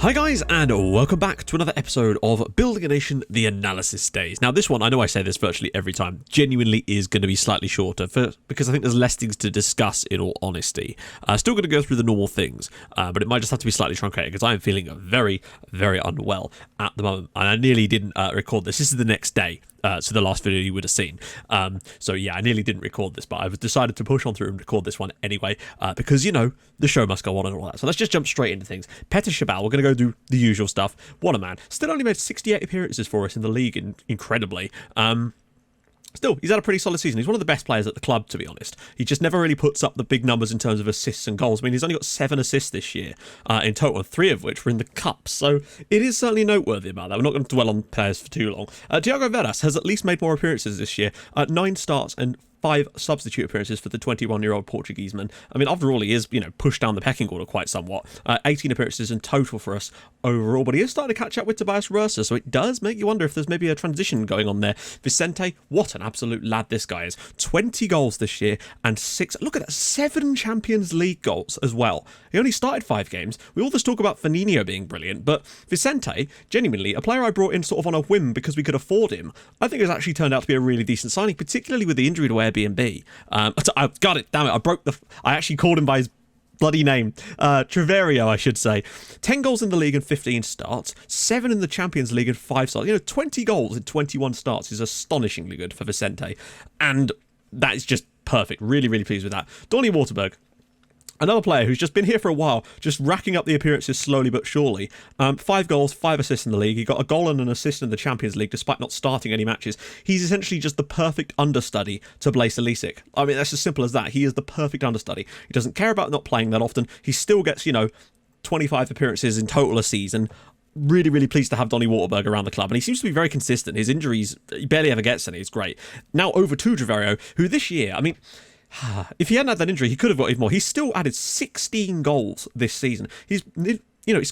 Hi guys, and welcome back to another episode of Building a Nation, the Analysis Days. Now this one, I know I say this virtually every time, genuinely is going to be slightly shorter because I think there's less things to discuss in all honesty. Still going to go through the normal things, but it might just have to be slightly truncated because I am feeling very, very unwell at the moment. And I nearly didn't record this. This is the next day. So the last video you would have seen. So yeah, I nearly didn't record this, but I've decided to push on through and record this one anyway, because, you know, the show must go on and all that. So let's just jump straight into things. Petr Chabal, we're going to go do the usual stuff. What a man. Still only made 68 appearances for us in the league, incredibly. Still, he's had a pretty solid season. He's one of the best players at the club, to be honest. He just never really puts up the big numbers in terms of assists and goals. I mean, he's only got 7 assists this year in total, 3 of which were in the Cup. So it is certainly noteworthy about that. We're not going to dwell on players for too long. Diogo Veras has at least made more appearances this year. 9 starts and 5 substitute appearances for the 21-year-old Portuguese man. I mean, after all, he is, pushed down the pecking order quite somewhat. 18 appearances in total for us overall, but he is starting to catch up with Tobias Röser, so it does make you wonder if there's maybe a transition going on there. Vicente, what an absolute lad this guy is. 20 goals this year and 6, look at that, 7 Champions League goals as well. He only started 5 games. We all just talk about Firmino being brilliant, but Vicente, genuinely, a player I brought in sort of on a whim because we could afford him, I think has actually turned out to be a really decent signing, particularly with the injury to Airbnb. I got it, damn it, I actually called him by his bloody name. Treverio, I should say. 10 goals in the league and 15 starts, 7 in the Champions League and 5 starts. 20 goals in 21 starts is astonishingly good for Vicente, and that is just perfect. Really, really pleased with that. Donny Waterberg, another player who's just been here for a while, just racking up the appearances slowly but surely. 5 goals, 5 assists in the league. He got a goal and an assist in the Champions League despite not starting any matches. He's essentially just the perfect understudy to Blaise Elisic. I mean, that's as simple as that. He is the perfect understudy. He doesn't care about not playing that often. He still gets, 25 appearances in total a season. Really, really pleased to have Donny Waterberg around the club, and he seems to be very consistent. His injuries, he barely ever gets any. It's great. Now over to Treverio, who this year, I mean, if he hadn't had that injury, he could have got even more. He's still added 16 goals this season. He's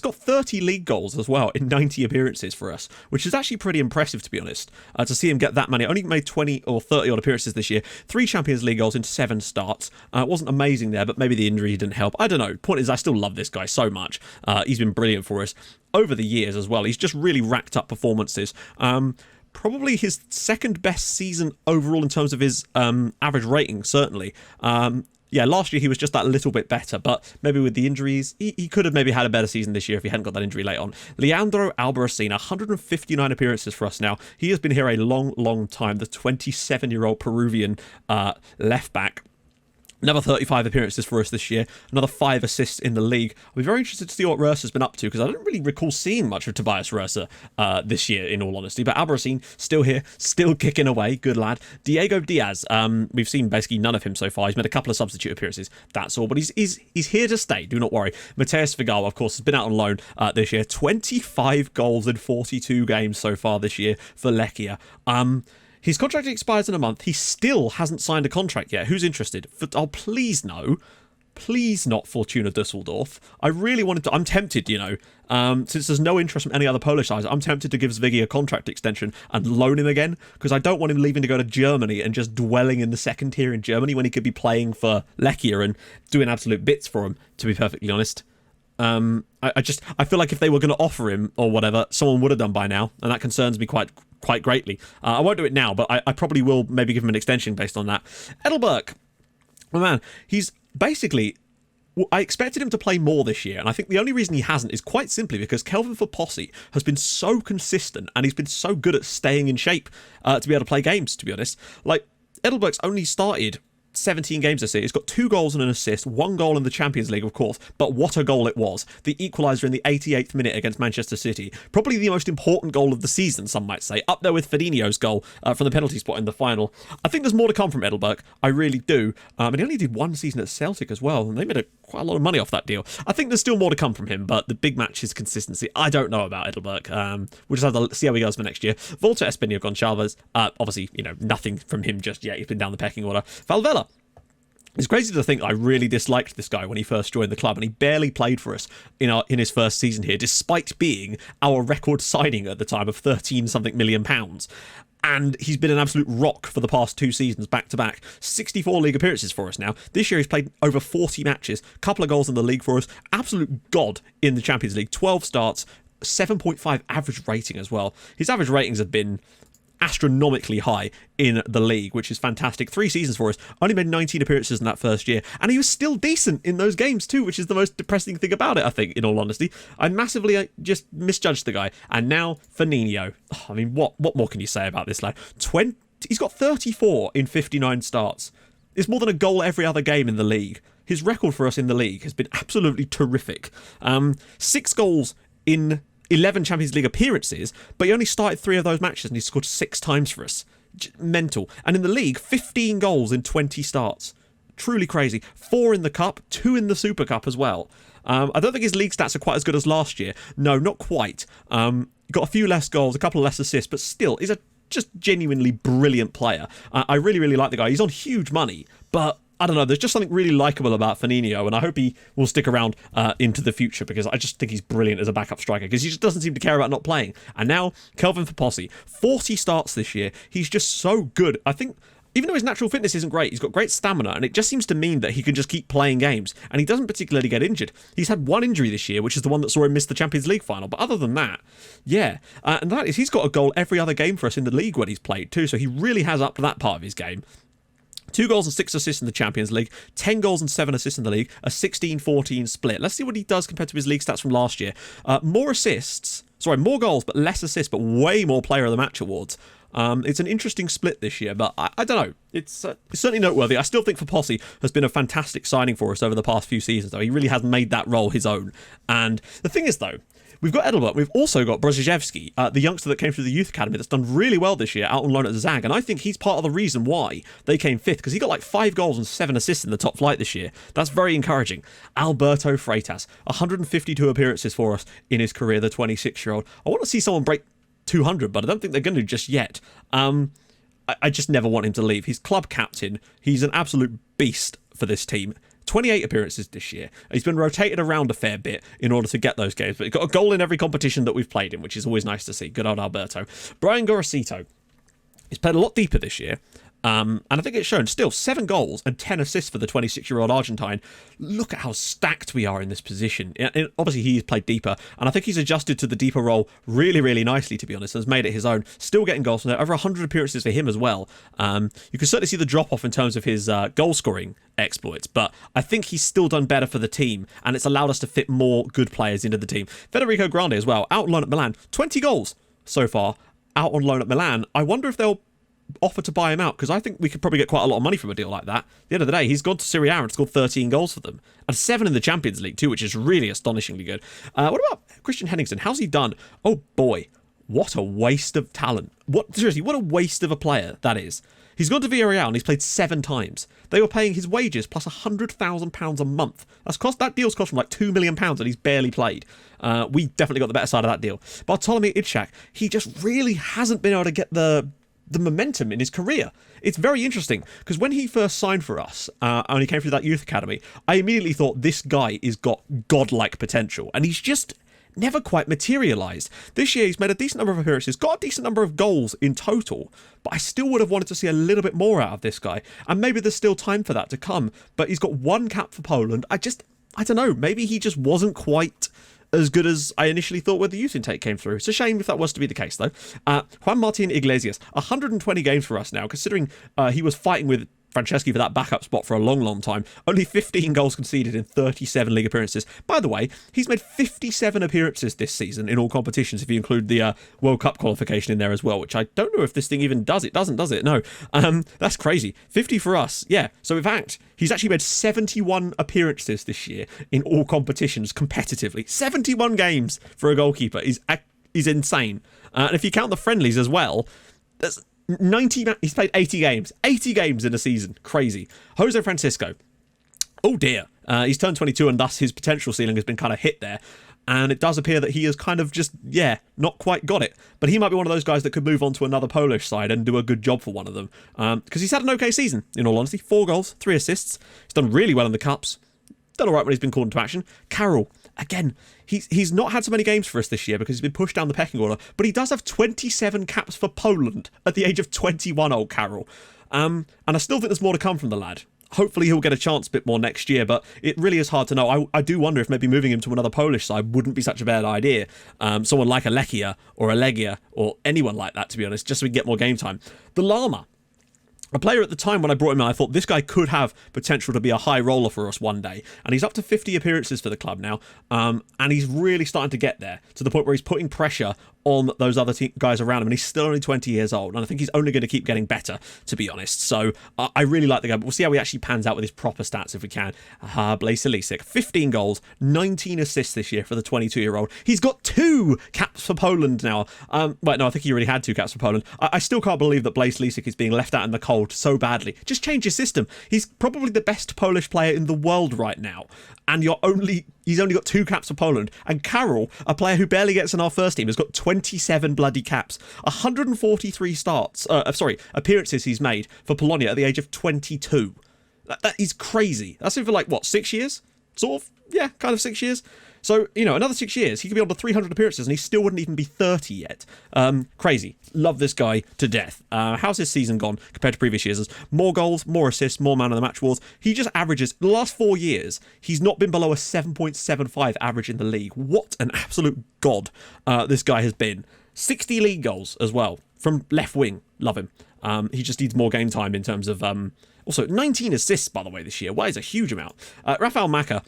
got 30 league goals as well in 90 appearances for us, which is actually pretty impressive, to be honest, to see him get that many. Only made 20 or 30 odd appearances this year. 3 Champions League goals in 7 starts. It wasn't amazing there, but maybe the injury didn't help. I don't know. Point is, I still love this guy so much. He's been brilliant for us over the years as well. He's just really racked up performances. Probably his second best season overall in terms of his average rating, certainly. Last year he was just that little bit better, but maybe with the injuries, he could have maybe had a better season this year if he hadn't got that injury late on. Leandro Albarracin, 159 appearances for us now. He has been here a long, long time, the 27-year-old Peruvian left-back. Another 35 appearances for us this year. Another 5 assists in the league. I'll be very interested to see what Röser's been up to, because I don't really recall seeing much of Tobias Röser this year, in all honesty. But Albarracin, still here, still kicking away. Good lad. Diego Diaz, we've seen basically none of him so far. He's made a couple of substitute appearances. That's all. But he's here to stay. Do not worry. Mateus Figal, of course, has been out on loan this year. 25 goals in 42 games so far this year for Lechia. His contract expires in a month. He still hasn't signed a contract yet. Who's interested? Please no. Please not Fortuna Dusseldorf. I really wanted to. I'm tempted, since there's no interest from any other Polish sides, I'm tempted to give Zvigi a contract extension and loan him again, because I don't want him leaving to go to Germany and just dwelling in the second tier in Germany when he could be playing for Lechia and doing absolute bits for him, to be perfectly honest. I feel like if they were going to offer him or whatever, someone would have done by now, and that concerns me quite greatly. I won't do it now, but I probably will maybe give him an extension based on that. Edelberg, oh man, he's basically, I expected him to play more this year, and I think the only reason he hasn't is quite simply because Kelvin Fopossi has been so consistent, and he's been so good at staying in shape to be able to play games, to be honest. Like, Edelberg's only started 17 games this year. He's got 2 goals and an assist, 1 goal in the Champions League, of course, but what a goal it was. The equaliser in the 88th minute against Manchester City. Probably the most important goal of the season, some might say, up there with Fernandinho's goal from the penalty spot in the final. I think there's more to come from Edelberg. I really do. And he only did 1 season at Celtic as well, and they made quite a lot of money off that deal. I think there's still more to come from him, but the big match is consistency. I don't know about Edelberg. We'll just have to see how he goes for next year. Volta Espino Gonçalves, obviously, nothing from him just yet. He's been down the pecking order. Valvela. It's crazy to think I really disliked this guy when he first joined the club, and he barely played for us in his first season here, despite being our record signing at the time of £13-something million. and he's been an absolute rock for the past 2 seasons back-to-back. 64 league appearances for us now. This year he's played over 40 matches, couple of goals in the league for us, absolute god in the Champions League, 12 starts, 7.5 average rating as well. His average ratings have been astronomically high in the league, which is fantastic. 3 seasons for us, only made 19 appearances in that first year, and he was still decent in those games too, which is the most depressing thing about it, I think, in all honesty. I massively just misjudged the guy. And now Firmino. I mean, what more can you say about this lad? He's got 34 in 59 starts. It's more than a goal every other game in the league. His record for us in the league has been absolutely terrific. 6 goals in 11 Champions League appearances, but he only started 3 of those matches and he scored 6 times for us. Mental. And in the league, 15 goals in 20 starts. Truly crazy. 4 in the Cup, 2 in the Super Cup as well. I don't think his league stats are quite as good as last year. No, not quite. Got a few less goals, a couple of less assists, but still, he's a just genuinely brilliant player. I really, really like the guy. He's on huge money, but I don't know, there's just something really likeable about Firmino, and I hope he will stick around into the future, because I just think he's brilliant as a backup striker, because he just doesn't seem to care about not playing. And now, Kelvin for Posse, 40 starts this year. He's just so good. I think, even though his natural fitness isn't great, he's got great stamina, and it just seems to mean that he can just keep playing games, and he doesn't particularly get injured. He's had 1 injury this year, which is the one that saw him miss the Champions League final, but other than that, yeah. And that is, he's got a goal every other game for us in the league when he's played too, so he really has upped that part of his game. 2 goals and 6 assists in the Champions League, 10 goals and 7 assists in the league, a 16-14 split. Let's see what he does compared to his league stats from last year. More goals, but less assists, but way more player of the match awards. It's an interesting split this year, but I don't know. It's certainly noteworthy. I still think for Posse has been a fantastic signing for us over the past few seasons, though. He really has made that role his own. And the thing is, though, we've got Edelbert. We've also got Brzezinski, the youngster that came through the youth academy that's done really well this year out on loan at Zag. And I think he's part of the reason why they came 5th, because he got like 5 goals and 7 assists in the top flight this year. That's very encouraging. Alberto Freitas, 152 appearances for us in his career, the 26-year-old. I want to see someone break 200, but I don't think they're going to just yet. I just never want him to leave. He's club captain. He's an absolute beast for this team. 28 appearances this year. He's been rotated around a fair bit in order to get those games, but he's got a goal in every competition that we've played in, which is always nice to see. Good old Alberto. Brian Gorosito. He's played a lot deeper this year. And I think it's shown. Still, 7 goals and 10 assists for the 26-year-old Argentine. Look at how stacked we are in this position. Obviously, he's played deeper, and I think he's adjusted to the deeper role really, really nicely, to be honest, and has made it his own. Still getting goals from there. Over 100 appearances for him as well. You can certainly see the drop-off in terms of his goal-scoring exploits, but I think he's still done better for the team, and it's allowed us to fit more good players into the team. Federico Grande as well, out on loan at Milan. 20 goals so far, out on loan at Milan. I wonder if they'll offer to buy him out, because I think we could probably get quite a lot of money from a deal like that. At the end of the day, he's gone to Serie A and scored 13 goals for them, and 7 in the Champions League too, which is really astonishingly good. What about Christian Henningsen? How's he done? Oh boy, what a waste of talent. Seriously, what a waste of a player that is. He's gone to Villarreal and he's played 7 times. They were paying his wages plus £100,000 a month. That deal's cost him like £2 million, and he's barely played. We definitely got the better side of that deal. Bartolomei Idshak, he just really hasn't been able to get the momentum in his career. It's very interesting, because when he first signed for us, and he came through that youth academy, I immediately thought this guy has got godlike potential, and he's just never quite materialised. This year he's made a decent number of appearances, got a decent number of goals in total, but I still would have wanted to see a little bit more out of this guy, and maybe there's still time for that to come, but he's got 1 cap for Poland. I don't know, maybe he just wasn't quite as good as I initially thought when the youth intake came through. It's a shame if that was to be the case, though. Juan Martin Iglesias, 120 games for us now, considering he was fighting with Franceschi for that backup spot for a long, long time. Only 15 goals conceded in 37 league appearances. By the way, he's made 57 appearances this season in all competitions, if you include the World Cup qualification in there as well, which I don't know if this thing even does. It doesn't, does it? No. That's crazy. 50 for us. Yeah. So in fact, he's actually made 71 appearances this year in all competitions competitively. 71 games for a goalkeeper is insane. And if you count the friendlies as well, that's 90. He's played 80 games in a season. Crazy. Jose Francisco, oh dear, he's turned 22, and thus his potential ceiling has been kind of hit there, and it does appear that he has kind of just not quite got it, but he might be one of those guys that could move on to another Polish side and do a good job for one of them, because he's had an okay season, in all honesty. 4 goals, 3 assists. He's done really well in the cups. Done all right when he's been called into action. Carroll, again, he's not had so many games for us this year because he's been pushed down the pecking order, but he does have 27 caps for Poland at the age of 21, old Karol. And I still think there's more to come from the lad. Hopefully he'll get a chance a bit more next year, but it really is hard to know. I do wonder if maybe moving him to another Polish side wouldn't be such a bad idea. Someone like a Lechia or a Legia or anyone like that, to be honest, just so we can get more game time. The Llama. A player at the time when I brought him in, I thought this guy could have potential to be a high roller for us one day. And he's up to 50 appearances for the club now. And he's really starting to get there to the point where he's putting pressure on those other guys around him. And he's still only 20 years old. And I think he's only going to keep getting better, to be honest. So I really like the guy. But we'll see how he actually pans out with his proper stats if we can. Blaise Lisek, 15 goals, 19 assists this year for the 22-year-old. He's got 2 caps for Poland now. Wait, no, I think he already had 2 caps for Poland. I still can't believe that Blaise Lisek is being left out in the cold so badly. Just change your system. He's probably the best Polish player in the world right now. And he's only got 2 caps for Poland. And Karol, a player who barely gets in our first team, has got 27 bloody caps. 143 appearances he's made for Polonia at the age of 22. That is crazy. That's in for like, what, 6 years? Sort of? Yeah, kind of 6 years. So, another 6 years, he could be on to 300 appearances and he still wouldn't even be 30 yet. Crazy. Love this guy to death. How's his season gone compared to previous years? More goals, more assists, more man of the match awards. He just averages, the last 4 years, he's not been below a 7.75 average in the league. What an absolute god this guy has been. 60 league goals as well from left wing. Love him. He just needs more game time in terms of... also, 19 assists, by the way, this year. Why is a huge amount. Rafael Maka,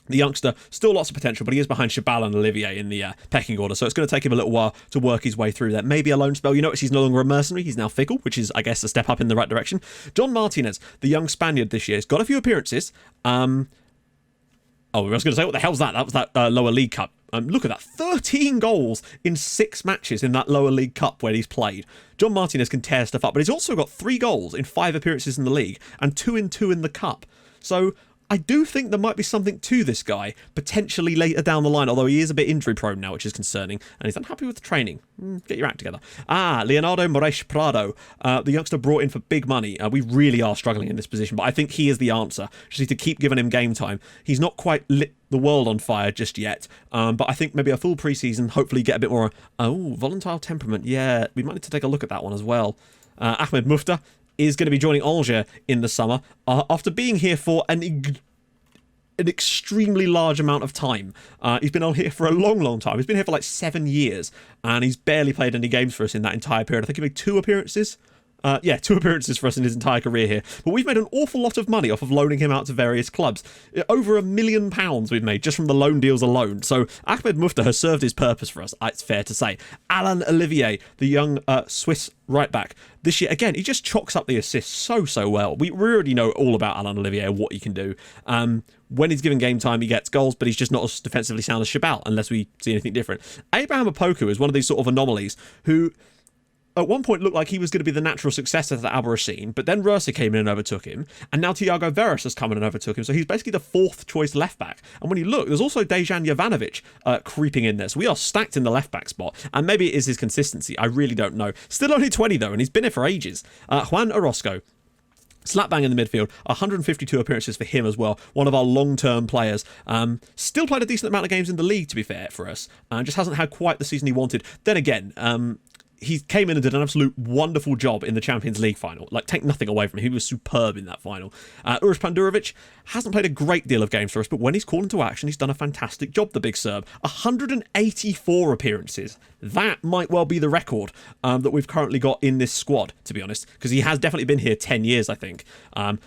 the youngster, still lots of potential, but he is behind Chabal and Olivier in the pecking order, so it's going to take him a little while to work his way through that. Maybe a loan spell. You notice he's no longer a mercenary, he's now fickle, which is, I guess, a step up in the right direction. John Martinez, the young Spaniard this year, has got a few appearances. I was going to say, what the hell's that? That was that lower league cup. Look at that, 13 goals in 6 matches in that lower league cup where he's played. John Martinez can tear stuff up, but he's also got 3 goals in 5 appearances in the league and 2 in 2 in the cup. So I do think there might be something to this guy, potentially later down the line, although he is a bit injury prone now, which is concerning, and he's unhappy with the training. Get your act together. Leonardo Moraes Prado, the youngster brought in for big money. We really are struggling in this position, but I think he is the answer. Just need to keep giving him game time. He's not quite lit the world on fire just yet, but I think maybe a full preseason, hopefully get a bit more, volatile temperament. Yeah, we might need to take a look at that one as well. Ahmed Mufta is going to be joining Angers in the summer after being here for an extremely large amount of time. He's been on here for a long time. He's been here for like 7 years, and he's barely played any games for us in that entire period. I think he made 2 appearances. 2 appearances for us in his entire career here. But we've made an awful lot of money off of loaning him out to various clubs. Over £1 million we've made just from the loan deals alone. So Ahmed Mufta has served his purpose for us, it's fair to say. Alain Olivier, the young Swiss right back. This year, again, he just chalks up the assists so well. We already know all about Alain Olivier, what he can do. When he's given game time, he gets goals, but he's just not as defensively sound as Chabal, unless we see anything different. Abraham Opoku is one of these sort of anomalies who at one point looked like he was going to be the natural successor to Albarracin, but then Röse came in and overtook him, and now Tiago Veras has come in and overtook him, so he's basically the 4th choice left back. And when you look, there's also Dejan Jovanovic creeping in there, so we are stacked in the left back spot, and maybe it is his consistency, I really don't know. Still only 20 though, and he's been here for ages. Juan Orozco, slap bang in the midfield, 152 appearances for him as well, one of our long-term players. Still played a decent amount of games in the league, to be fair, for us, just hasn't had quite the season he wanted. Then again, he came in and did an absolute wonderful job in the Champions League final. Like, take nothing away from him. He was superb in that final. Uroš Pandurovic hasn't played a great deal of games for us, but when he's called into action, he's done a fantastic job, the big Serb. 184 appearances. That might well be the record that we've currently got in this squad, to be honest, because he has definitely been here 10 years, I think. God,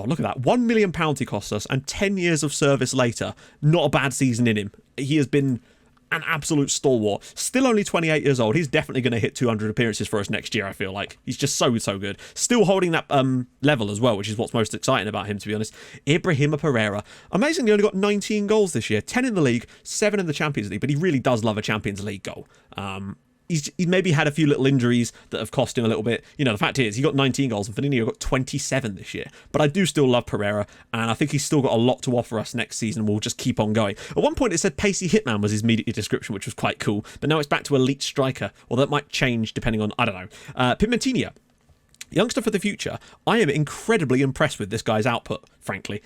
look at that. £1 million he cost us, and 10 years of service later, not a bad season in him. He has been an absolute stalwart. Still only 28 years old. He's definitely going to hit 200 appearances for us next year, I feel like. He's just so good. Still holding that level as well, which is what's most exciting about him, to be honest. Ibrahima Pereira. Amazingly, only got 19 goals this year. 10 in the league, 7 in the Champions League, but he really does love a Champions League goal. He's maybe had a few little injuries that have cost him a little bit. The fact is, he got 19 goals and Firmino got 27 this year. But I do still love Pereira, and I think he's still got a lot to offer us next season. We'll just keep on going. At one point, it said Pacey Hitman was his media description, which was quite cool. But now it's back to elite striker, or that might change depending on, I don't know. Pimentinha. Youngster for the future. I am incredibly impressed with this guy's output, frankly.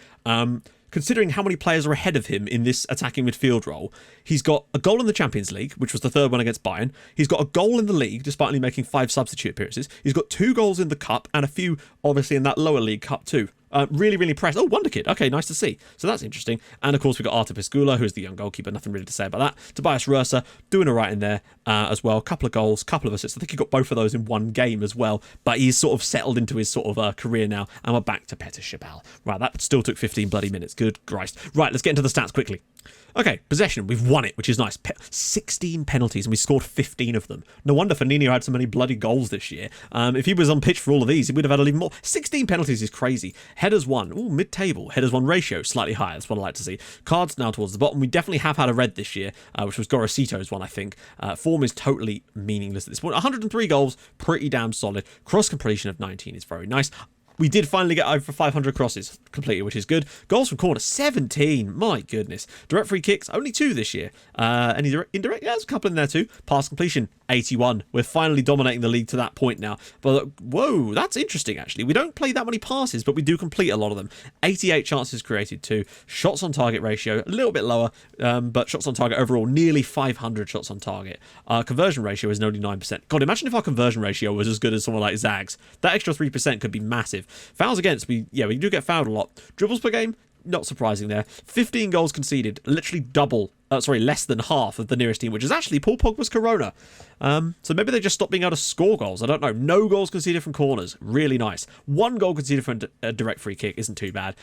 considering how many players are ahead of him in this attacking midfield role. He's got a goal in the Champions League, which was the third one against Bayern. He's got a goal in the league, despite only making 5 substitute appearances. He's got 2 goals in the cup and a few, obviously, in that lower league cup too. Really, really impressed. Oh, Wonder Kid. Okay, nice to see. So that's interesting. And of course, we've got Artur Piscula, who's the young goalkeeper. Nothing really to say about that. Tobias Röser doing all right in there as well. Couple of goals, couple of assists. I think he got both of those in one game as well. But he's sort of settled into his sort of career now. And we're back to Petr Chabal. Right, that still took 15 bloody minutes. Good Christ. Right, let's get into the stats quickly. Okay, possession. We've won it, which is nice. 16 penalties, and we scored 15 of them. No wonder Firmino had so many bloody goals this year. If he was on pitch for all of these, he would have had even more. 16 penalties is crazy. Headers won. Ooh, mid-table. Headers won ratio, slightly higher. That's what I like to see. Cards now towards the bottom. We definitely have had a red this year, which was Gorosito's one, I think. Form is totally meaningless at this point. 103 goals, pretty damn solid. Cross completion of 19 is very nice. We did finally get over 500 crosses completed, which is good. Goals from corner, 17. My goodness. Direct free kicks, only 2 this year. Any indirect? Yeah, there's a couple in there too. Pass completion, 81. We're finally dominating the league to that point now. But whoa, that's interesting actually. We don't play that many passes, but we do complete a lot of them. 88 chances created too. Shots on target ratio, a little bit lower, but shots on target overall, nearly 500 shots on target. Our conversion ratio is only 9%. God, imagine if our conversion ratio was as good as someone like Zag's. That extra 3% could be massive. Fouls against, we do get fouled a lot. Dribbles per game, not surprising there. 15 goals conceded, literally less than half of the nearest team, which is actually Paul Pogba's Corona. So maybe they just stopped being able to score goals. I don't know. No goals conceded from corners. Really nice. 1 goal conceded from a direct free kick. Isn't too bad.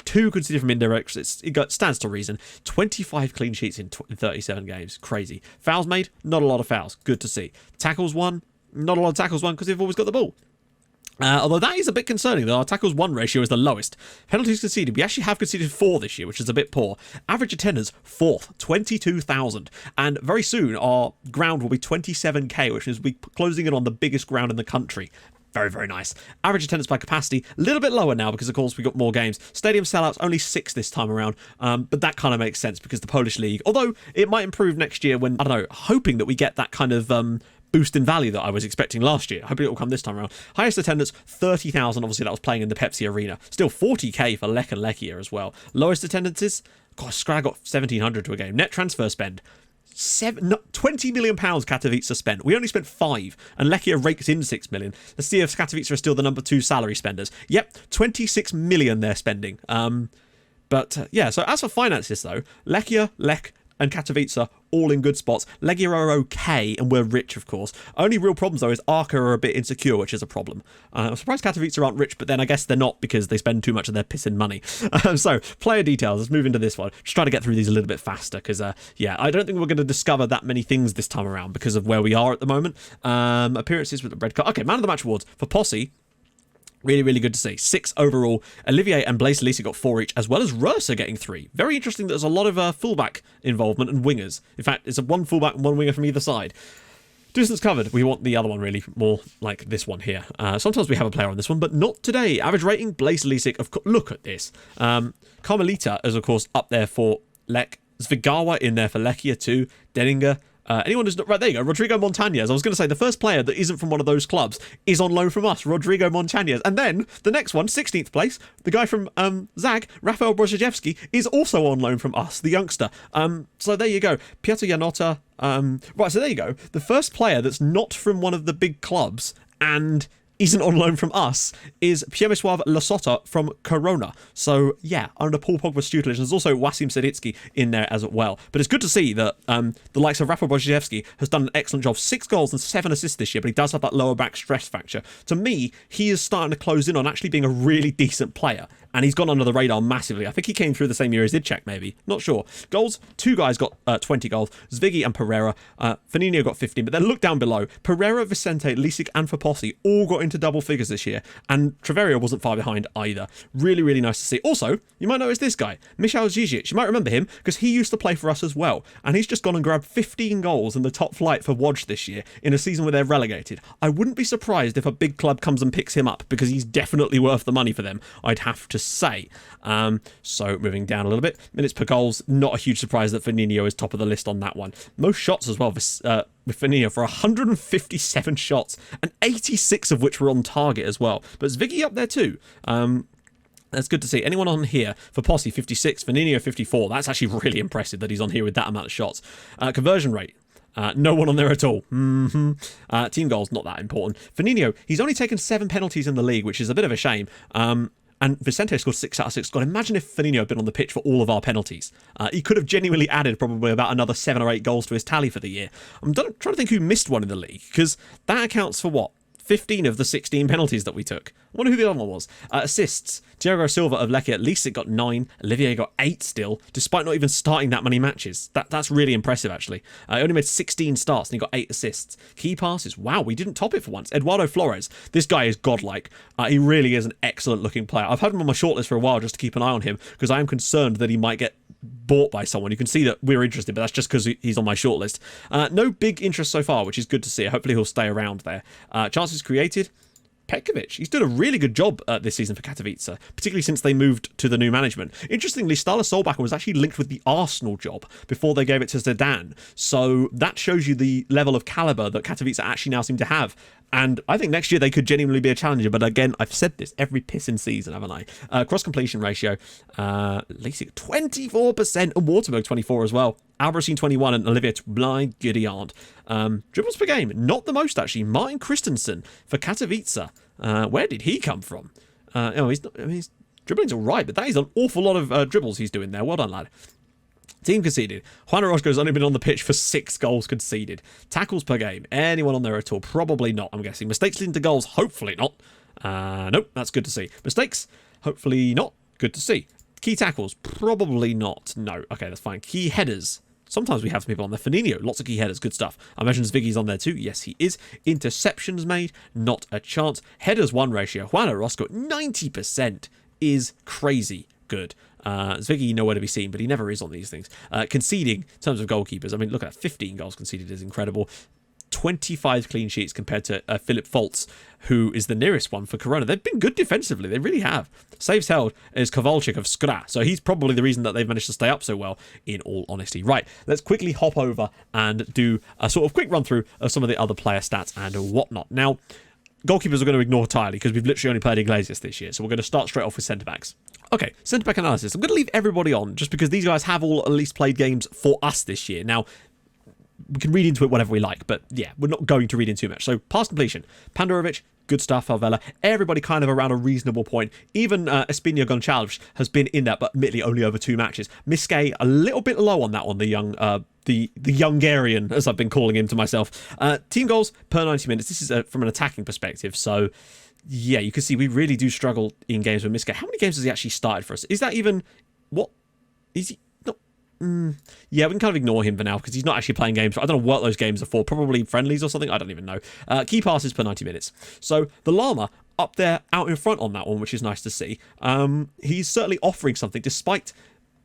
2 conceded from indirects. It stands to reason. 25 clean sheets in 37 games. Crazy. Fouls made? Not a lot of fouls. Good to see. Tackles won? Not a lot of tackles won because they've always got the ball. Although that is a bit concerning, though. Our tackles won ratio is the lowest. Penalties conceded. We actually have conceded 4 this year, which is a bit poor. Average attendance, 4th, 22,000. And very soon, our ground will be 27k, which means we'll be closing in on the biggest ground in the country. Very, very nice. Average attendance by capacity, a little bit lower now because, of course, we got more games. Stadium sellouts, only 6 this time around. But that kind of makes sense because the Polish League, although it might improve next year when, I don't know, hoping that we get that kind of boost in value that I was expecting last year. Hopefully it will come this time around. Highest attendance, 30,000. Obviously, that was playing in the Pepsi Arena. Still 40k for Lech and Lechia as well. Lowest attendances, God, Scrag got 1,700 to a game. Net transfer spend, 20 million pounds Katowice spent. We only spent 5, and Lechia rakes in 6 million. Let's see if Katowice are still the number 2 salary spenders. Yep, 26 million they're spending. Yeah, so as for finances though, Lechia, Lech, and Katowice are all in good spots. Legia are okay, and we're rich, of course. Only real problems, though, is Arca are a bit insecure, which is a problem. I'm surprised Katowice aren't rich, but then I guess they're not because they spend too much of their pissing money. So, player details. Let's move into this one. Just try to get through these a little bit faster because, I don't think we're going to discover that many things this time around because of where we are at the moment. Appearances with the red card. Okay, Man of the Match awards for Posse. Really, really good to see. 6 overall. Olivier and Blaise Lisa got 4 each, as well as Röser getting 3. Very interesting that there's a lot of fullback involvement and wingers. In fact, it's a 1 fullback and 1 winger from either side. Distance covered. We want the other one really more like this one here. Sometimes we have a player on this one, but not today. Average rating, Blaise Lisa. Look at this. Carmelita is, of course, up there for Lech. Zvigawa in there for Lechia too. Denninger. Anyone who's not... Right, there you go. Rodrigo Montañez. I was going to say, the first player that isn't from one of those clubs is on loan from us. Rodrigo Montañez. And then, the next one, 16th place, the guy from Zag, Rafael Brzeziewski, is also on loan from us, the youngster. So there you go. Piotr Janota. Right, so there you go. The first player that's not from one of the big clubs and isn't on loan from us is Przemysław Lasota from Corona. So, yeah, under Paul Pogba's tutelage. There's also Wasim Sadicki in there as well. But it's good to see that the likes of Rafael Brzeziewski has done an excellent job. 6 goals and 7 assists this year, but he does have that lower back stress factor. To me, he is starting to close in on actually being a really decent player. And he's gone under the radar massively. I think he came through the same year as Idchek, maybe. Not sure. Goals, 2 guys got 20 goals. Zvigi and Pereira. Firmino got 15. But then look down below. Pereira, Vicente, Lisic and Fopossi all got into double figures this year. And Treverio wasn't far behind either. Really, really nice to see. Also, you might notice this guy, Michał Zizic. You might remember him because he used to play for us as well. And he's just gone and grabbed 15 goals in the top flight for Łódź this year in a season where they're relegated. I wouldn't be surprised if a big club comes and picks him up because he's definitely worth the money for them, I'd have to say. So moving down a little bit, minutes per goals, not a huge surprise that Firmino is top of the list on that one. Most shots as well with Firmino for 157 shots and 86 of which were on target as well. But Zvigi up there too. That's good to see. Anyone on here for Posse, 56, Firmino, 54. That's actually really impressive that he's on here with that amount of shots. Conversion rate. No one on there at all. Team goals, not that important. Firmino, he's only taken 7 penalties in the league, which is a bit of a shame. And Vicente scored 6 out of 6. God, imagine if Firmino had been on the pitch for all of our penalties. He could have genuinely added probably about another 7 or 8 goals to his tally for the year. I'm trying to think who missed one in the league, because that accounts for what? 15 of the 16 penalties that we took. I wonder who the other one was. Assists. Thiago Silva of Lecce at least it got 9. Olivier got 8 still, despite not even starting that many matches. That's really impressive, actually. He only made 16 starts and he got 8 assists. Key passes. Wow, we didn't top it for once. Eduardo Flores. This guy is godlike. He really is an excellent looking player. I've had him on my shortlist for a while just to keep an eye on him, because I am concerned that he might get bought by someone. You can see that we're interested, but that's just because he's on my shortlist. No big interest so far, which is good to see. Hopefully he'll stay around there. Chances created. Petkovic, he's done a really good job this season for Katowice, particularly since they moved to the new management. Interestingly, Stala Solbakken was actually linked with the Arsenal job before they gave it to Zidane, so that shows you the level of calibre that Katowice actually now seem to have. And I think next year they could genuinely be a challenger. But again, I've said this every pissing season, haven't I? Cross completion ratio, Lacey 24% and Waterberg 24 as well. Albertine 21 and Olivier Blind Giddy aren't. Dribbles per game, not the most actually. Martin Christensen for Katowice. Where did he come from? He's not, his dribbling's all right, but that is an awful lot of dribbles he's doing there. Well done, lad. Team conceded. Juan Orozco's only been on the pitch for 6 goals conceded. Tackles per game. Anyone on there at all? Probably not, I'm guessing. Mistakes leading to goals? Hopefully not. Nope, that's good to see. Mistakes? Hopefully not. Good to see. Key tackles? Probably not. No. Okay, that's fine. Key headers? Sometimes we have people on there. Firmino, lots of key headers. Good stuff. I mentioned Zviggy's on there too. Yes, he is. Interceptions made? Not a chance. Headers 1 ratio. Juan Orozco, 90% is crazy good. Zviggy nowhere to be seen, but he never is on these things. Conceding, in terms of goalkeepers, I mean, look at that. 15 goals conceded is incredible. 25 clean sheets compared to Philip Foltz, who is the nearest one for Corona. They've been good defensively. They really have. Saves held is Kowalczyk of Skra, so he's probably the reason that they've managed to stay up so well, in all honesty. Right, let's quickly hop over and do a sort of quick run through of some of the other player stats and whatnot. Now, goalkeepers are going to ignore entirely because we've literally only played Iglesias this year, so we're going to start straight off with centre-backs. Okay, centre-back analysis. I'm going to leave everybody on just because these guys have all at least played games for us this year. Now, we can read into it whatever we like, but yeah, we're not going to read into too much. So, pass completion. Pandurovic, good stuff. Falvella, everybody kind of around a reasonable point. Even Espino Gonçalves has been in that, but admittedly only over 2 matches. Miskay, a little bit low on that one, the young... the Hungarian, as I've been calling him to myself. Team goals per 90 minutes. This is from an attacking perspective, so... yeah, you can see we really do struggle in games with Miskay. How many games has he actually started for us? Is that even... what? Is he... not... yeah, we can kind of ignore him for now because he's not actually playing games. I don't know what those games are for. Probably friendlies or something. I don't even know. Key passes per 90 minutes. So the Llama up there out in front on that one, which is nice to see. He's certainly offering something despite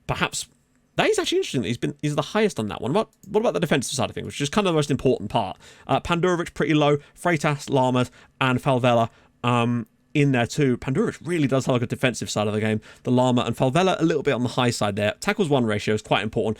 perhaps... that is actually interesting. He's the highest on that one. What about the defensive side of things, which is kind of the most important part? Pandurovic pretty low. Freitas, Llamas, and Falvella in there too. Pandurovic really does have a good defensive side of the game. The Llama and Falvella a little bit on the high side there. Tackles 1 ratio is quite important.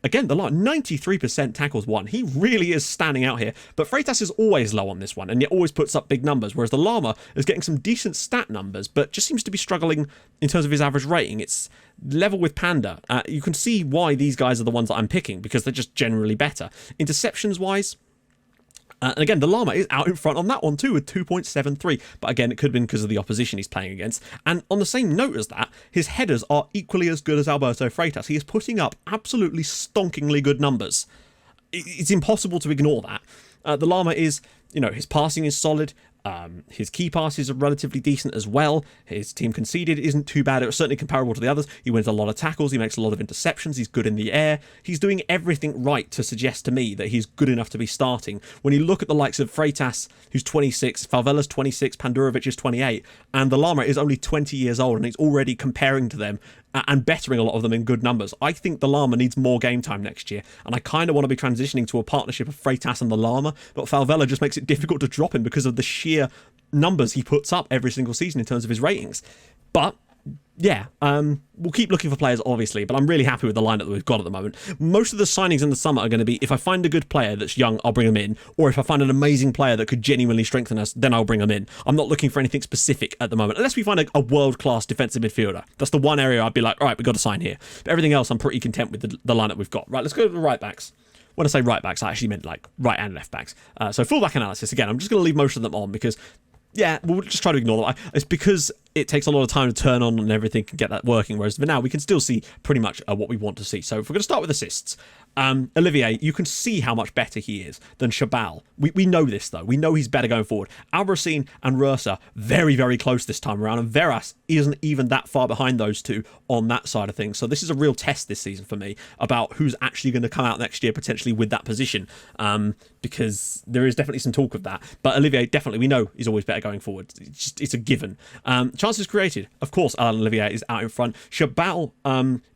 Again, the Llama, 93% tackles 1. He really is standing out here. But Freitas is always low on this one, and yet always puts up big numbers, whereas the Llama is getting some decent stat numbers, but just seems to be struggling in terms of his average rating. It's level with Panda. You can see why these guys are the ones that I'm picking, because they're just generally better. Interceptions-wise... and again, the Llama is out in front on that one too with 2.73. But again, it could have been because of the opposition he's playing against. And on the same note as that, his headers are equally as good as Alberto Freitas. He is putting up absolutely stonkingly good numbers. It's impossible to ignore that. The Llama is, his passing is solid. His key passes are relatively decent as well. His team conceded isn't too bad. It was certainly comparable to the others. He wins a lot of tackles. He makes a lot of interceptions. He's good in the air. He's doing everything right to suggest to me that he's good enough to be starting. When you look at the likes of Freitas, who's 26, Falvella's 26, Pandurovic is 28, and the Llama is only 20 years old, and he's already comparing to them and bettering a lot of them in good numbers. I think the Llama needs more game time next year, and I kind of want to be transitioning to a partnership of Freitas and the Llama, but Falvella just makes it difficult to drop him because of the sheer numbers he puts up every single season in terms of his ratings. But Yeah, we'll keep looking for players, obviously, but I'm really happy with the lineup that we've got at the moment. Most of the signings in the summer are going to be, if I find a good player that's young, I'll bring them in, or if I find an amazing player that could genuinely strengthen us, then I'll bring them in. I'm not looking for anything specific at the moment, unless we find a world-class defensive midfielder. That's the one area I'd be like, all right, we've got to sign here. But everything else, I'm pretty content with the lineup we've got. Right, let's go to the right-backs. When I say right-backs, I actually meant like right and left-backs. So full-back analysis, again, I'm just going to leave most of them on because... yeah, we'll just try to ignore them. It's because it takes a lot of time to turn on and everything and get that working, whereas for now we can still see pretty much what we want to see. So if we're going to start with assists, Olivier, you can see how much better he is than Chabal. We know this, though. We know he's better going forward. Albarracin and Rursa, very, very close this time around, and Veras isn't even that far behind those two on that side of things. So this is a real test this season for me about who's actually going to come out next year potentially with that position, because there is definitely some talk of that. But Olivier, definitely, we know he's always better going forward. It's a given. Chances created, of course, Alain Olivier is out in front. Chabal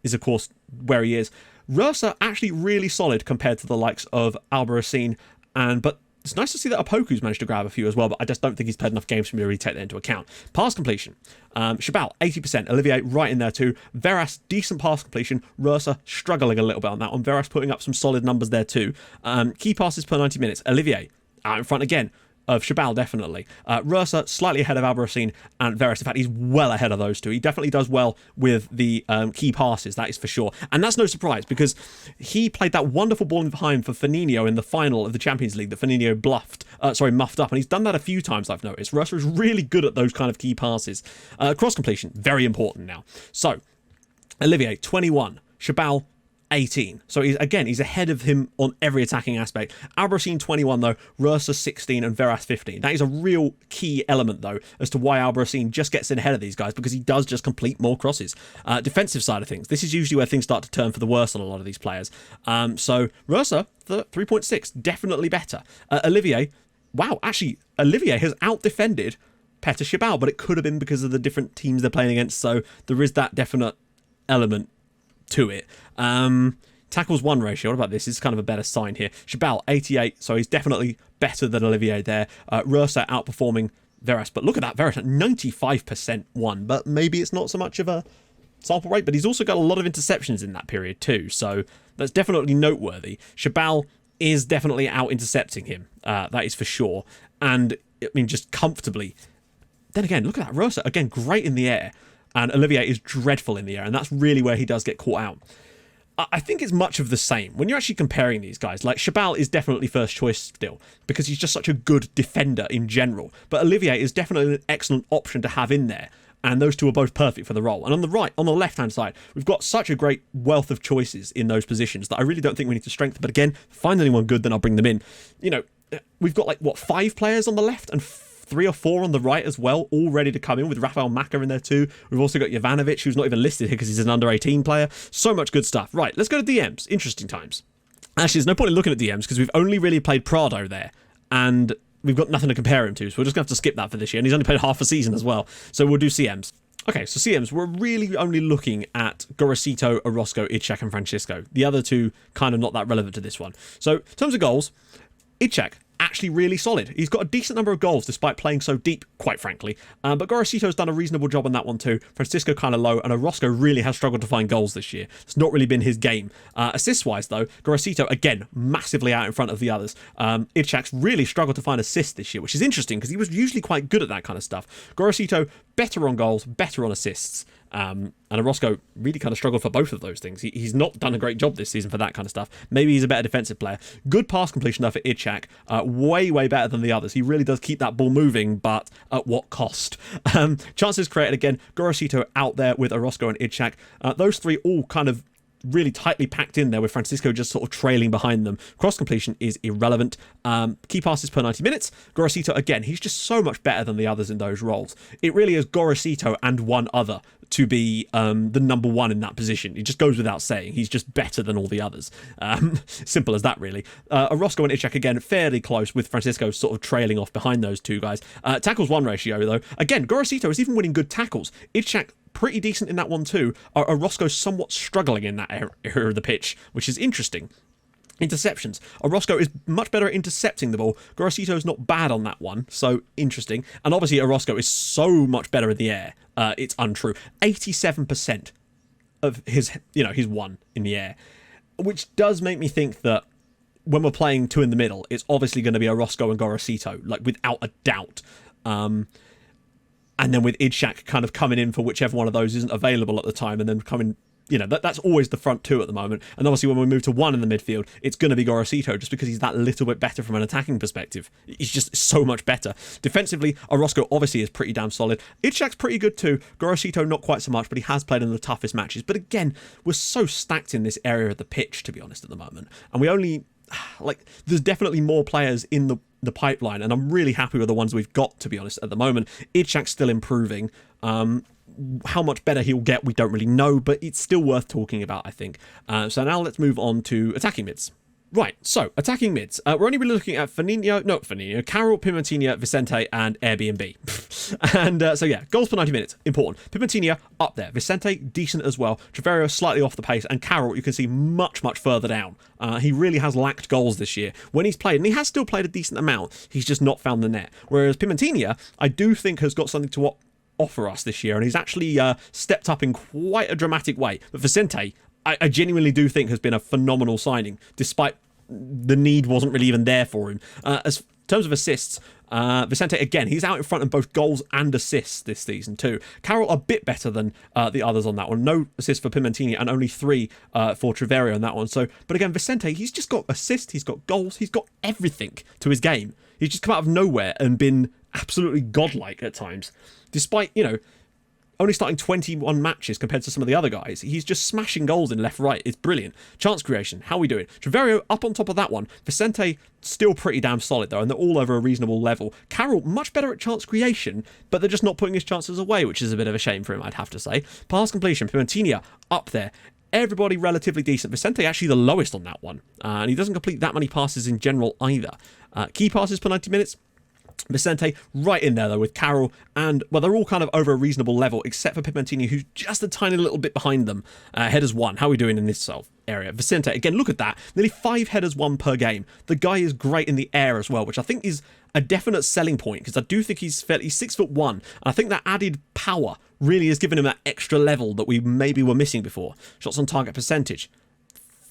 is, of course, where he is. Rursa actually really solid compared to the likes of Albarracin, but it's nice to see that Opoku's managed to grab a few as well, but I just don't think he's played enough games for me to really take that into account. Pass completion. Chabal, 80%. Olivier right in there too. Veras, decent pass completion. Rursa struggling a little bit on that one. Veras putting up some solid numbers there too. Key passes per 90 minutes. Olivier out in front again of Chabal, definitely. Rursa slightly ahead of Albarracin and Veras. In fact, he's well ahead of those two. He definitely does well with the key passes, that is for sure. And that's no surprise because he played that wonderful ball in behind for Firmino in the final of the Champions League that Firmino muffed up. And he's done that a few times, I've noticed. Rursa is really good at those kind of key passes. Cross completion, very important now. So, Olivier, 21. Chabal, 18. So he's ahead of him on every attacking aspect. Albarracin 21 though, Rursa 16 and Veras 15. That is a real key element though as to why Albarracin just gets in ahead of these guys, because he does just complete more crosses. Defensive side of things, this is usually where things start to turn for the worse on a lot of these players. So Rursa 3.6, definitely better. Olivier, wow, actually Olivier has out-defended Petr Chabal, but it could have been because of the different teams they're playing against, so there is that definite element to it. Tackles 1 ratio, what about this? This is kind of a better sign here. Chabal, 88, so he's definitely better than Olivier there. Rursa outperforming Veras, but look at that, Veras at 95% won, but maybe it's not so much of a sample rate, but he's also got a lot of interceptions in that period too, so that's definitely noteworthy. Chabal is definitely out-intercepting him, that is for sure, and I mean, just comfortably. Then again, look at that, Rursa, again, great in the air, and Olivier is dreadful in the air, and that's really where he does get caught out. I think it's much of the same. When you're actually comparing these guys, like Chabal is definitely first choice still, because he's just such a good defender in general, but Olivier is definitely an excellent option to have in there, and those two are both perfect for the role. And on the left-hand side, we've got such a great wealth of choices in those positions that I really don't think we need to strengthen, but again, find anyone good, then I'll bring them in. You know, we've got like, 5 players on the left, and 3 or 4 on the right as well, all ready to come in, with Rafael Maka in there too. We've also got Jovanovic, who's not even listed here because he's an under-18 player. So much good stuff. Right, let's go to DMs. Interesting times. Actually, there's no point in looking at DMs because we've only really played Prado there, and we've got nothing to compare him to, so we're just going to have to skip that for this year, and he's only played half a season as well, so we'll do CMs. Okay, so CMs, we're really only looking at Gorosito, Orozco, Itzhak, and Francisco. The other two kind of not that relevant to this one. So, in terms of goals, Itzhak, actually really solid. He's got a decent number of goals despite playing so deep, quite frankly. But Gorosito's done a reasonable job on that one too. Francisco kind of low, and Orozco really has struggled to find goals this year. It's not really been his game. Assists-wise though, Gorosito, again, massively out in front of the others. Itzhak's really struggled to find assists this year, which is interesting because he was usually quite good at that kind of stuff. Gorosito, better on goals, better on assists. And Orozco really kind of struggled for both of those things. He's not done a great job this season for that kind of stuff. Maybe he's a better defensive player. Good pass completion though for Itzhak. Way better than the others. He really does keep that ball moving, but at what cost? Chances created again. Gorosito out there with Orozco and Itzhak. Those three all kind of really tightly packed in there with Francisco just sort of trailing behind them. Cross completion is irrelevant. Key passes per 90 minutes. Gorosito, again, he's just so much better than the others in those roles. It really is Gorosito and one other to be the number one in that position. It just goes without saying. He's just better than all the others. Simple as that, really. Orozco and Itzhak, again, fairly close, with Francisco sort of trailing off behind those two guys. Tackles 1 ratio, though. Again, Gorosito is even winning good tackles. Itzhak, pretty decent in that one too. Orozco's somewhat struggling in that area of the pitch, which is interesting. Interceptions. Orozco is much better at intercepting the ball. Gorosito's not bad on that one, so interesting. And obviously Orozco is so much better in the air. It's untrue. 87% of his one in the air, which does make me think that when we're playing two in the middle, it's obviously going to be Orozco and Gorosito, like without a doubt. And then with Idshak kind of coming in for whichever one of those isn't available at the time, and then coming. That's always the front two at the moment. And obviously when we move to one in the midfield, it's going to be Gorosito just because he's that little bit better from an attacking perspective. He's just so much better. Defensively, Orozco obviously is pretty damn solid. Idshak's pretty good too. Gorosito not quite so much, but he has played in the toughest matches. But again, we're so stacked in this area of the pitch, to be honest, at the moment. And we only, there's definitely more players in the pipeline, and I'm really happy with the ones we've got, to be honest, at the moment. Idshak's still improving. How much better he'll get, we don't really know, but it's still worth talking about, I think. So now let's move on to attacking mids. Right, so attacking mids. We're only really looking at Carroll, Pimentina, Vicente, and Airbnb. And so yeah, goals per 90 minutes, important. Pimentina, up there. Vicente, decent as well. Treverio, slightly off the pace. And Carroll, you can see much, much further down. He really has lacked goals this year. When he's played, and he has still played a decent amount, he's just not found the net. Whereas Pimentina, I do think has got something to offer us this year, and he's actually stepped up in quite a dramatic way. But Vicente, I genuinely do think has been a phenomenal signing, despite the need wasn't really even there for him. As in terms of assists, Vicente, again, he's out in front of both goals and assists this season too. Carroll a bit better than the others on that one. No assists for Pimentina and only 3 for Treverio on that one. So, but again, Vicente, he's just got assists, he's got goals, he's got everything to his game. He's just come out of nowhere and been absolutely godlike at times. Despite, only starting 21 matches compared to some of the other guys, he's just smashing goals in left, right. It's brilliant. Chance creation, how are we doing? Treverio up on top of that one. Vicente still pretty damn solid though, and they're all over a reasonable level. Carroll much better at chance creation, but they're just not putting his chances away, which is a bit of a shame for him, I'd have to say. Pass completion, Pimentina up there. Everybody relatively decent. Vicente actually the lowest on that one, and he doesn't complete that many passes in general either. Key passes per 90 minutes. Vicente right in there though with Carroll, and well, they're all kind of over a reasonable level except for Pimentina, who's just a tiny little bit behind them. Headers won, how are we doing in this sort of area? Vicente, again, look at that, nearly 5 headers won per game. The guy is great in the air as well, which I think is a definite selling point, because I do think he's 6'1", and I think that added power really has given him that extra level that we maybe were missing before. Shots on target percentage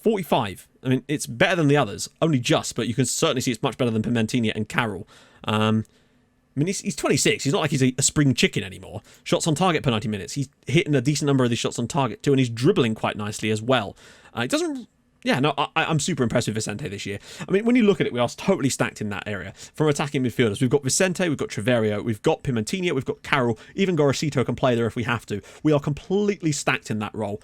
45. I mean, it's better than the others, only just, but you can certainly see it's much better than Pimentina and Carroll. I mean, he's 26. He's not like he's a spring chicken anymore. Shots on target per 90 minutes. He's hitting a decent number of these shots on target too, and he's dribbling quite nicely as well. It doesn't... Yeah, no, I'm super impressed with Vicente this year. I mean, when you look at it, we are totally stacked in that area. From attacking midfielders, we've got Vicente, we've got Treverio, we've got Pimentina, we've got Carroll. Even Gorosito can play there if we have to. We are completely stacked in that role.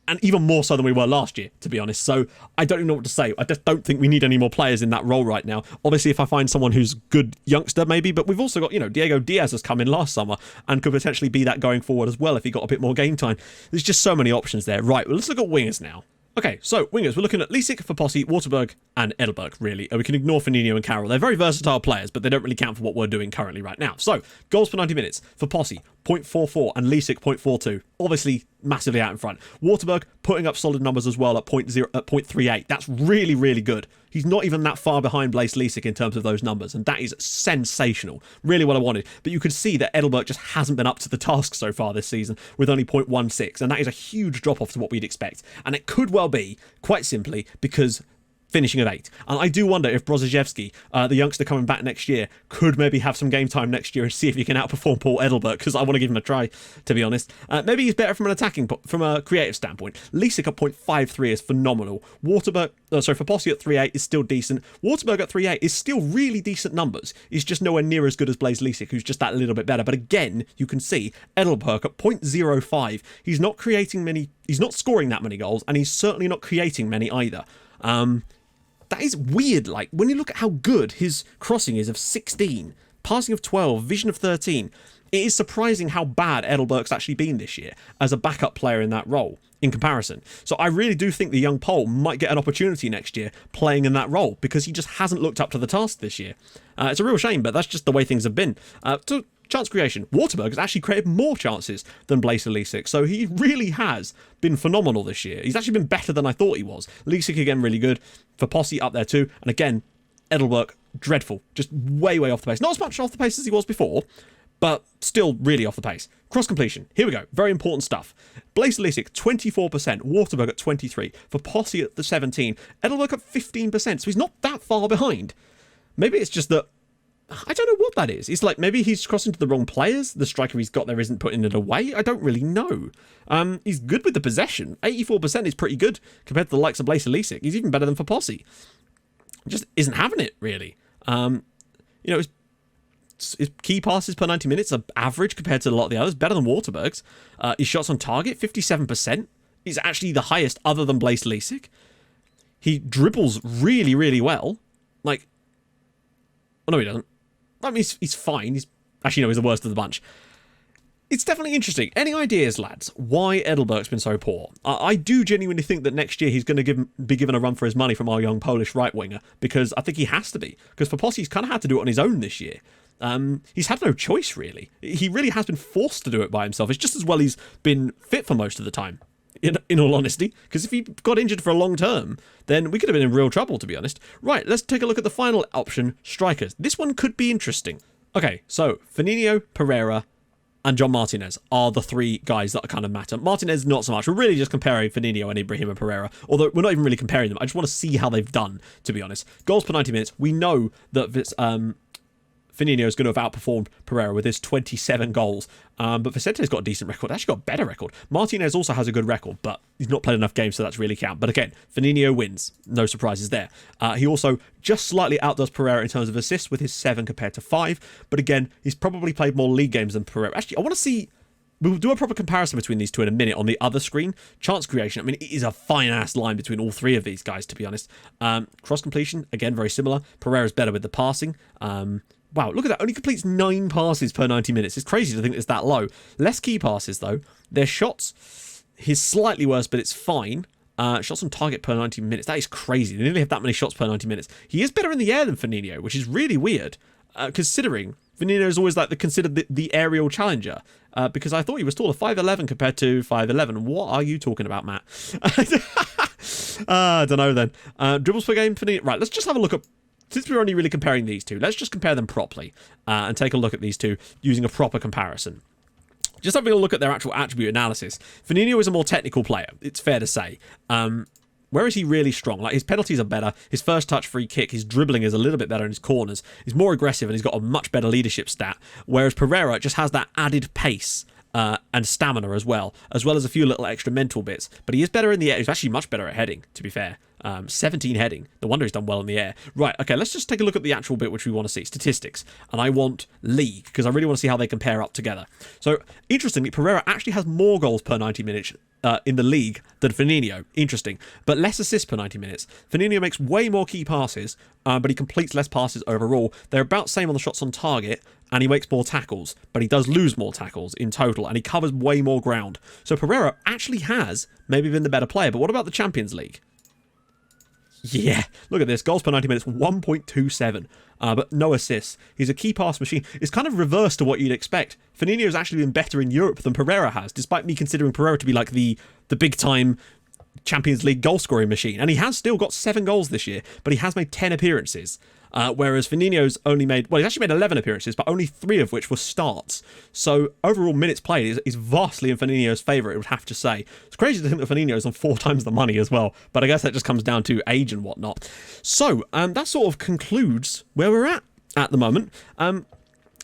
And even more so than we were last year, to be honest. So I don't even know what to say. I just don't think we need any more players in that role right now. Obviously, if I find someone who's good youngster, maybe. But we've also got, Diego Diaz has come in last summer and could potentially be that going forward as well if he got a bit more game time. There's just so many options there. Right, well, let's look at wingers now. Okay, so wingers, we're looking at Lisik for Posse, Waterberg, and Edelberg, really. We can ignore Firmino and Carroll. They're very versatile players, but they don't really count for what we're doing currently right now. So, goals per 90 minutes for Posse, 0.44, and Lisik, 0.42. Obviously, massively out in front. Waterberg putting up solid numbers as well at 0.38. That's really, really good. He's not even that far behind Blaise Lisik in terms of those numbers, and that is sensational. Really what I wanted. But you could see that Edelberg just hasn't been up to the task so far this season with only 0.16, and that is a huge drop-off to what we'd expect. And it could well be, quite simply, because finishing at 8. And I do wonder if Brozhevsky, the youngster coming back next year, could maybe have some game time next year and see if he can outperform Paul Edelberg, because I want to give him a try, to be honest. Maybe he's better from from a creative standpoint. Lisik at 0.53 is phenomenal. For Posse at 3.8 is still decent. Waterberg at 3.8 is still really decent numbers. He's just nowhere near as good as Blaise Lisik, who's just that little bit better. But again, you can see Edelberg at 0.05. He's not scoring that many goals, and he's certainly not creating many either. That is weird, like, when you look at how good his crossing is of 16, passing of 12, vision of 13, it is surprising how bad Edelberg's actually been this year as a backup player in that role in comparison. So I really do think the young Pole might get an opportunity next year playing in that role, because he just hasn't looked up to the task this year. It's a real shame, but that's just the way things have been. To chance creation. Waterberg has actually created more chances than Blaise Leesic, so he really has been phenomenal this year. He's actually been better than I thought he was. Leesic again really good. For Posse up there too, and again, Edelberg dreadful, just way off the pace. Not as much off the pace as he was before, but still really off the pace. Cross completion, here we go, very important stuff. Blaise Leesic 24%, Waterberg at 23%, for Posse at the 17%, Edelberg at 15%, so he's not that far behind. Maybe it's just that I don't know what that is. It's like maybe he's crossing to the wrong players. The striker he's got there isn't putting it away. I don't really know. He's good with the possession. 84% is pretty good compared to the likes of Blaise Leesic. He's even better than for Posse. Just isn't having it, really. His key passes per 90 minutes are average compared to a lot of the others. Better than Waterberg's. His shots on target, 57%. He's actually the highest other than Blaise Leesic. He dribbles really well. Like, oh no, he doesn't. I mean, he's fine. He's the worst of the bunch. It's definitely interesting. Any ideas, lads, why Edelberg's been so poor? I do genuinely think that next year he's going to be given a run for his money from our young Polish right winger, because I think he has to be. Because for Posse, he's kind of had to do it on his own this year. He's had no choice, really. He really has been forced to do it by himself. It's just as well he's been fit for most of the time, in all honesty. Because if he got injured for a long term, then we could have been in real trouble, to be honest. Right, let's take a look at the final option, strikers. This one could be interesting. Okay, so Firmino, Pereira, and John Martinez are the three guys that kind of matter. Martinez, not so much. We're really just comparing Firmino and Ibrahim and Pereira, although we're not even really comparing them. I just want to see how they've done, to be honest. Goals per 90 minutes. We know that Firmino is going to have outperformed Pereira with his 27 goals. But Vicente's got a decent record. Actually got a better record. Martinez also has a good record, but he's not played enough games, so that's really count. But again, Firmino wins. No surprises there. He also just slightly outdoes Pereira in terms of assists with his 7 compared to 5. But again, he's probably played more league games than Pereira. Actually, I want to see... We'll do a proper comparison between these two in a minute on the other screen. Chance creation, I mean, it is a fine-ass line between all three of these guys, to be honest. Cross completion, again, very similar. Pereira's better with the passing. Wow, look at that. Only completes 9 passes per 90 minutes. It's crazy to think it's that low. Less key passes, though. Their shots, he's slightly worse, but it's fine. Shots on target per 90 minutes. That is crazy. They nearly have that many shots per 90 minutes. He is better in the air than Firmino, which is really weird, considering Firmino is always considered the aerial challenger. Because I thought he was taller, 5'11" compared to 5'11". What are you talking about, Matt? I don't know then. Dribbles per game, Firmino. Right, let's just have a look at... Since we're only really comparing these two, let's just compare them properly and take a look at these two using a proper comparison. Just having a look at their actual attribute analysis. Firmino is a more technical player, it's fair to say. Where is he really strong? Like, his penalties are better, his first touch free kick, his dribbling is a little bit better in his corners. He's more aggressive and he's got a much better leadership stat. Whereas Pereira just has that added pace and stamina as well as a few little extra mental bits. But he is better in the air. He's actually much better at heading, to be fair. 17 heading. No wonder he's done well in the air. Right, okay, let's just take a look at the actual bit which we want to see. Statistics. And I want league, because I really want to see how they compare up together. So, interestingly, Pereira actually has more goals per 90 minutes in the league than Firmino. Interesting. But less assists per 90 minutes. Firmino makes way more key passes, but he completes less passes overall. They're about the same on the shots on target, and he makes more tackles, but he does lose more tackles in total, and he covers way more ground. So Pereira actually has maybe been the better player, but what about the Champions League? Yeah, look at this. Goals per 90 minutes, 1.27, but no assists. He's a key pass machine. It's kind of reverse to what you'd expect. Firmino has actually been better in Europe than Pereira has, despite me considering Pereira to be like the big-time Champions League goal-scoring machine. And he has still got 7 goals this year, but he has made 10 appearances. Whereas Firmino's only made... Well, he's actually made 11 appearances, but only 3 of which were starts. So, overall minutes played is vastly in Firmino's favour, I would have to say. It's crazy to think that Firmino is on 4 times the money as well. But I guess that just comes down to age and whatnot. So, that sort of concludes where we're at the moment.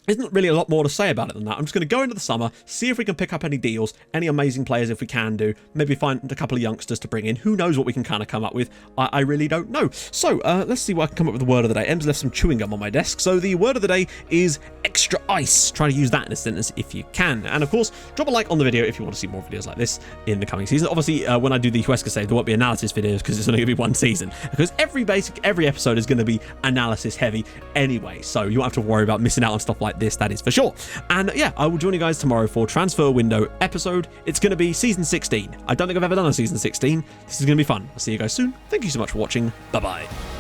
Isn't really a lot more to say about it than that. I'm just going to go into the summer, see if we can pick up any deals, any amazing players if we can do, maybe find a couple of youngsters to bring in. Who knows what we can kind of come up with? I really don't know. So, let's see what I can come up with the word of the day. Em's left some chewing gum on my desk, so the word of the day is extra ice. Try to use that in a sentence if you can. And of course, drop a like on the video if you want to see more videos like this in the coming season. Obviously, when I do the Huesca save, there won't be analysis videos because it's only going to be 1 season. Because every episode is going to be analysis heavy anyway, so you won't have to worry about missing out on stuff like this, that is for sure. And yeah, I will join you guys tomorrow for transfer window episode. It's going to be season 16. I don't think I've ever done a season 16. This is going to be fun. I'll see you guys soon. Thank you so much for watching. Bye bye.